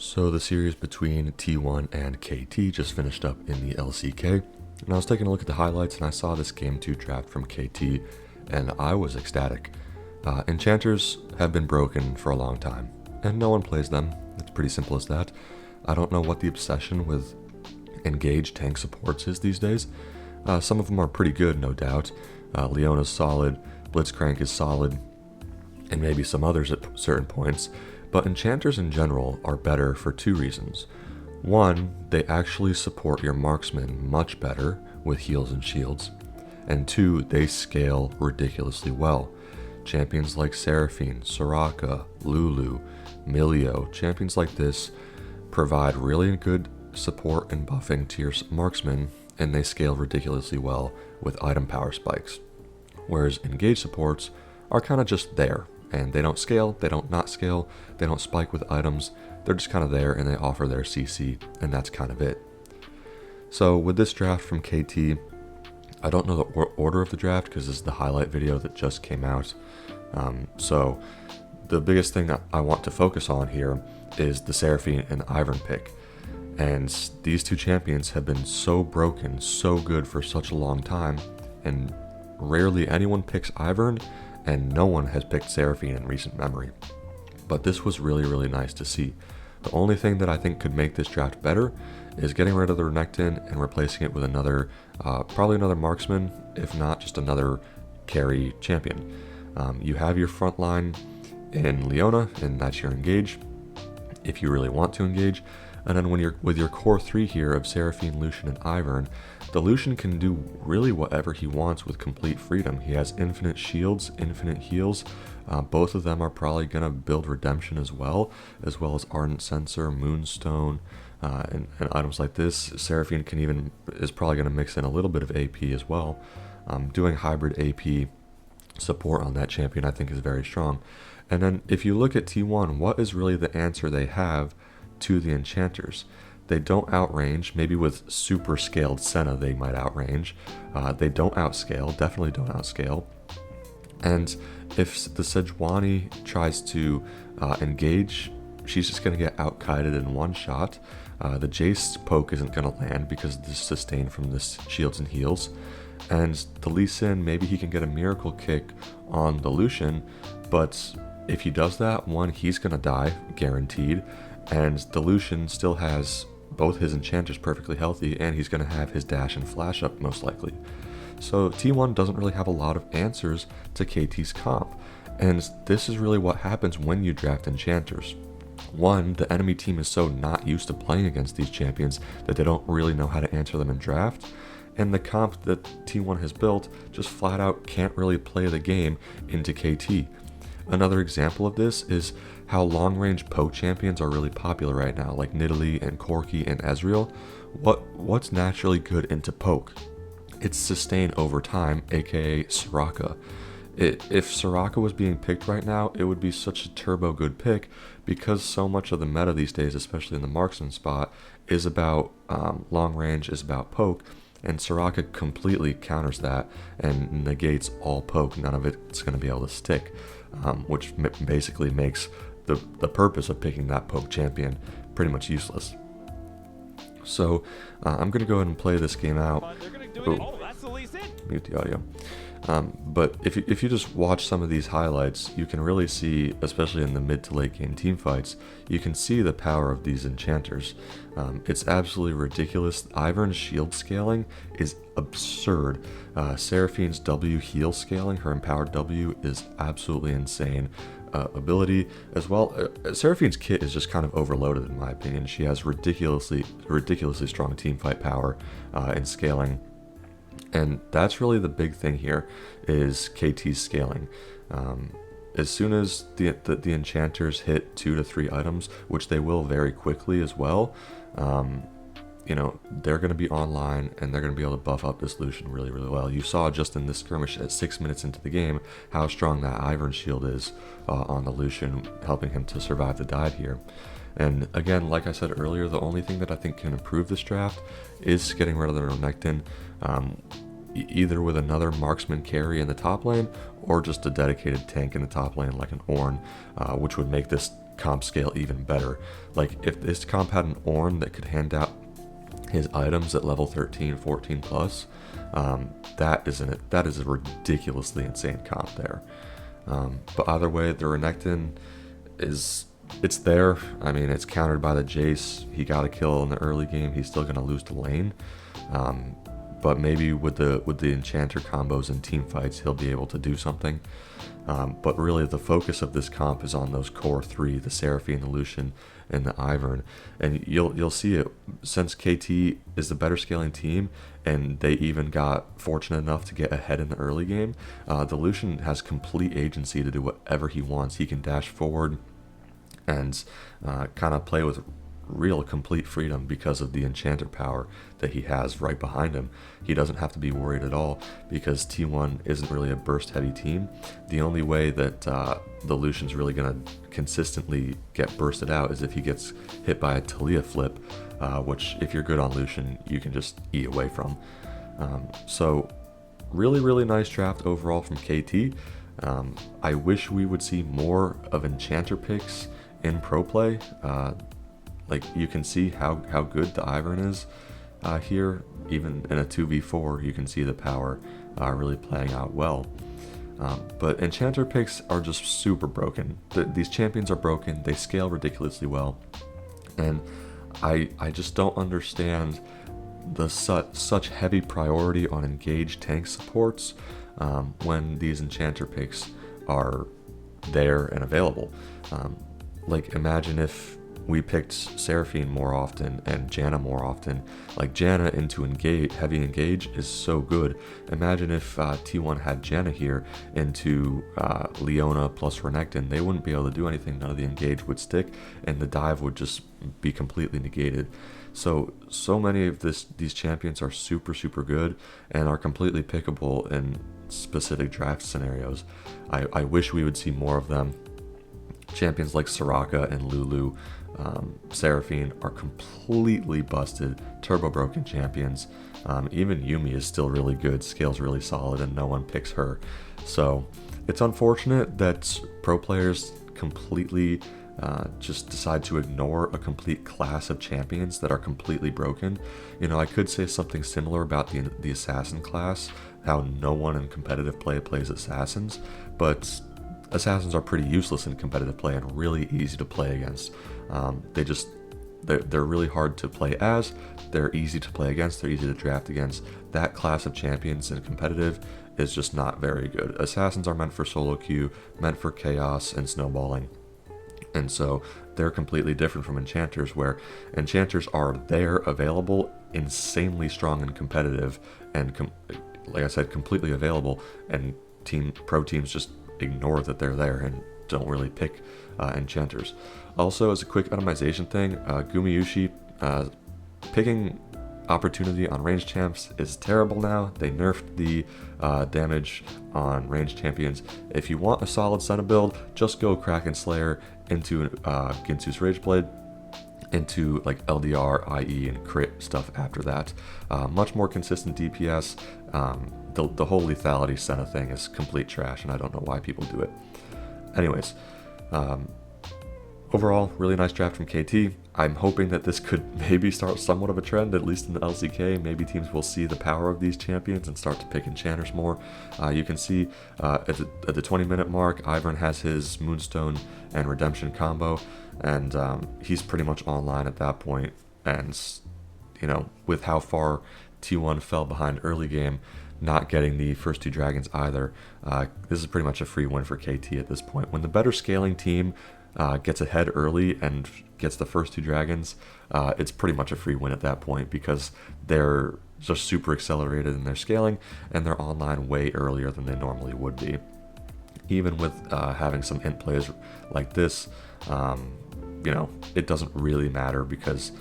So the series between T1 and KT just finished up in the LCK, and I was taking a look at the highlights and I saw this Game 2 draft from KT, and I was ecstatic. Enchanters have been broken for a long time, and no one plays them. It's pretty simple as that. I don't know what the obsession with engaged tank supports is these days. Some of them are pretty good, no doubt. Leona's solid, Blitzcrank is solid, and maybe some others at certain points. But enchanters in general are better for two reasons. One, they actually support your marksman much better with heals and shields. And two, they scale ridiculously well. Champions like Seraphine, Soraka, Lulu, Milio, champions like this provide really good support and buffing to your marksman, and they scale ridiculously well with item power spikes. Whereas engaged supports are kind of just there, and they don't scale, they don't not scale, they don't spike with items, they're just kind of there and they offer their CC, and that's kind of it. So with this draft from KT, I don't know the order of the draft because this is the highlight video that just came out. So the biggest thing that I want to focus on here is the Seraphine and Ivern pick. And these two champions have been so broken, so good for such a long time, and rarely anyone picks Ivern, and no one has picked Seraphine in recent memory. But this was really, really nice to see. The only thing that I think could make this draft better is getting rid of the Renekton and replacing it with another, probably another marksman, if not just another carry champion. You have your front line in Leona, and that's your engage, if you really want to engage. And then when you're with your core three here of Seraphine, Lucian, and Ivern, the Lucian can do really whatever he wants with complete freedom. He has infinite shields, infinite heals. Both of them are probably going to build redemption as well as Ardent Censer, Moonstone, and items like this. Seraphine is probably going to mix in a little bit of AP as well. Doing hybrid AP support on that champion I think is very strong. And then if you look at T1, what is really the answer they have to the enchanters? They don't outrange. Maybe with super scaled Senna they might outrange. They don't outscale, definitely don't outscale. And if the Sejuani tries to engage, she's just going to get out-kited in one shot. The Jace poke isn't going to land because of the sustain from this shields and heals. And the Lee Sin, maybe he can get a miracle kick on the Lucian, but if he does that, one, he's going to die, guaranteed. And the Lucian still has both his enchanters perfectly healthy, and he's going to have his dash and flash up most likely. So T1 doesn't really have a lot of answers to KT's comp, and this is really what happens when you draft enchanters. One, the enemy team is so not used to playing against these champions that they don't really know how to answer them in draft, and the comp that T1 has built just flat out can't really play the game into KT. Another example of this is how long-range poke champions are really popular right now, like Nidalee and Corki and Ezreal. What's naturally good into poke? It's sustain over time, aka Soraka. If Soraka was being picked right now, it would be such a turbo good pick because so much of the meta these days, especially in the marksman spot, is about long range, is about poke, and Soraka completely counters that and negates all poke. None of it's going to be able to stick, which basically makes the purpose of picking that poke champion pretty much useless. So I'm going to go ahead and play this game out. Mute the audio. But if you just watch some of these highlights, you can really see, especially in the mid to late game team fights, you can see the power of these enchanters. It's absolutely ridiculous. Ivern's shield scaling is absurd. Seraphine's W heal scaling, her empowered W, is absolutely insane. Ability as well. Seraphine's kit is just kind of overloaded in my opinion. She has ridiculously strong team fight power and scaling. And that's really the big thing here, is KT's scaling. As soon as the enchanters hit 2 to 3 items, which they will very quickly as well, they're going to be online and they're going to be able to buff up this Lucian really, really well. You saw just in this skirmish at 6 minutes into the game how strong that Ivern shield is on the Lucian, helping him to survive the dive here. And again, like I said earlier, the only thing that I think can improve this draft is getting rid of the Renekton, either with another marksman carry in the top lane or just a dedicated tank in the top lane like an Ornn, which would make this comp scale even better. Like, if this comp had an Ornn that could hand out his items at level 13, 14 plus, that is a ridiculously insane comp there. But either way, the Renekton it's there. I mean, it's countered by the Jace. He got a kill in the early game. He's still going to lose to lane. But maybe with the Enchanter combos and team fights, he'll be able to do something. But really, the focus of this comp is on those core three: the Seraphine, the Lucian, and the Ivern. And you'll see it, since KT is the better scaling team, and they even got fortunate enough to get ahead in the early game. The Lucian has complete agency to do whatever he wants. He can dash forward and kind of play with real complete freedom because of the Enchanter power that he has right behind him. He doesn't have to be worried at all because T1 isn't really a burst heavy team. The only way that the Lucian's really going to consistently get bursted out is if he gets hit by a Talia flip, which if you're good on Lucian, you can just eat away from. So really nice draft overall from KT. I wish we would see more of Enchanter picks in pro play. Like, you can see how good the Ivern is here. Even in a 2v4, you can see the power really playing out well. But Enchanter picks are just super broken. These champions are broken. They scale ridiculously well. And I just don't understand the such heavy priority on engaged tank supports when these Enchanter picks are there and available. Like, imagine if we picked Seraphine more often and Janna more often. Like, Janna into heavy engage is so good. Imagine if T1 had Janna here into Leona plus Renekton. They wouldn't be able to do anything. None of the engage would stick, and the dive would just be completely negated. So many of these champions are super good and are completely pickable in specific draft scenarios. I wish we would see more of them. Champions like Soraka and Lulu, Seraphine are completely busted, turbo broken champions. Even Yuumi is still really good, scales really solid, and no one picks her. So it's unfortunate that pro players completely just decide to ignore a complete class of champions that are completely broken. You know, I could say something similar about the assassin class, how no one in competitive play plays assassins, but assassins are pretty useless in competitive play and really easy to play against. They're really hard to play as, they're easy to play against, they're easy to draft against. That class of champions in competitive is just not very good. Assassins are meant for solo queue, meant for chaos and snowballing. And so they're completely different from Enchanters, where Enchanters are there, available, insanely strong and competitive, and like I said, completely available, and pro teams just ignore that they're there and don't really pick Enchanters. Also, as a quick itemization thing, Gumayushi picking opportunity on ranged champs is terrible now. They nerfed the damage on ranged champions. If you want a solid Senna build, just go Kraken Slayer into Ginsu's Rageblade, into like LDR, IE, and crit stuff after that. Much more consistent DPS. The whole lethality Senna thing is complete trash, and I don't know why people do it. Anyways, overall, really nice draft from KT. I'm hoping that this could maybe start somewhat of a trend, at least in the LCK. Maybe teams will see the power of these champions and start to pick Enchanters more. You can see at the 20-minute mark, Ivern has his Moonstone and Redemption combo, and he's pretty much online at that point. And, you know, with how far T1 fell behind early game, not getting the first two dragons either, this is pretty much a free win for KT at this point. When the better scaling team gets ahead early and gets the first two dragons, it's pretty much a free win at that point, because they're just super accelerated in their scaling and they're online way earlier than they normally would be. Even with having some int plays like this, you know, it doesn't really matter because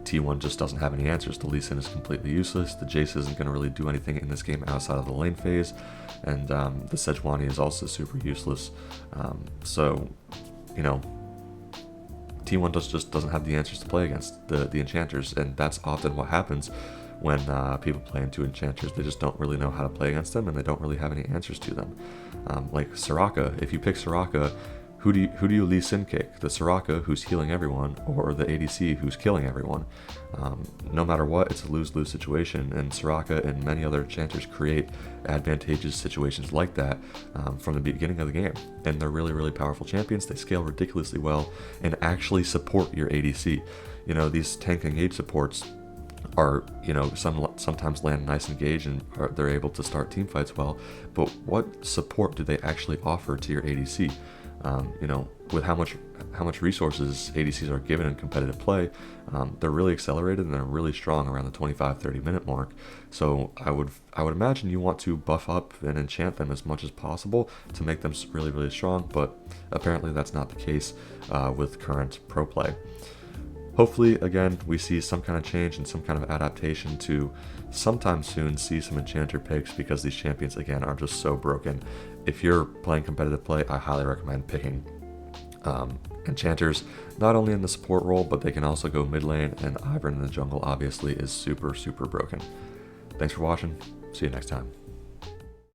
T1 just doesn't have any answers. The Lee Sin is completely useless. The Jace isn't going to really do anything in this game outside of the lane phase, and the Sejuani is also super useless. So, you know, T1 just doesn't have the answers to play against the Enchanters, and that's often what happens when people play into Enchanters. They just don't really know how to play against them, and they don't really have any answers to them. Like Soraka, if you pick Soraka, who do you Lee Sin kick? The Soraka, who's healing everyone, or the ADC, who's killing everyone? No matter what, it's a lose-lose situation, and Soraka and many other enchanters create advantageous situations like that from the beginning of the game. And they're really, really powerful champions. They scale ridiculously well and actually support your ADC. You know, these tank engage supports are, you know, sometimes land nice engage and they're able to start team fights well, but what support do they actually offer to your ADC? You know, with how much resources ADCs are given in competitive play, they're really accelerated and they're really strong around the 25-30 minute mark. So I would imagine you want to buff up and enchant them as much as possible to make them really, really strong, but apparently that's not the case with current pro play. Hopefully, again, we see some kind of change and some kind of adaptation to sometime soon see some enchanter picks, because these champions, again, are just so broken. If you're playing competitive play, I highly recommend picking enchanters, not only in the support role, but they can also go mid lane, and Ivern in the jungle obviously is super, super broken. Thanks for watching. See you next time.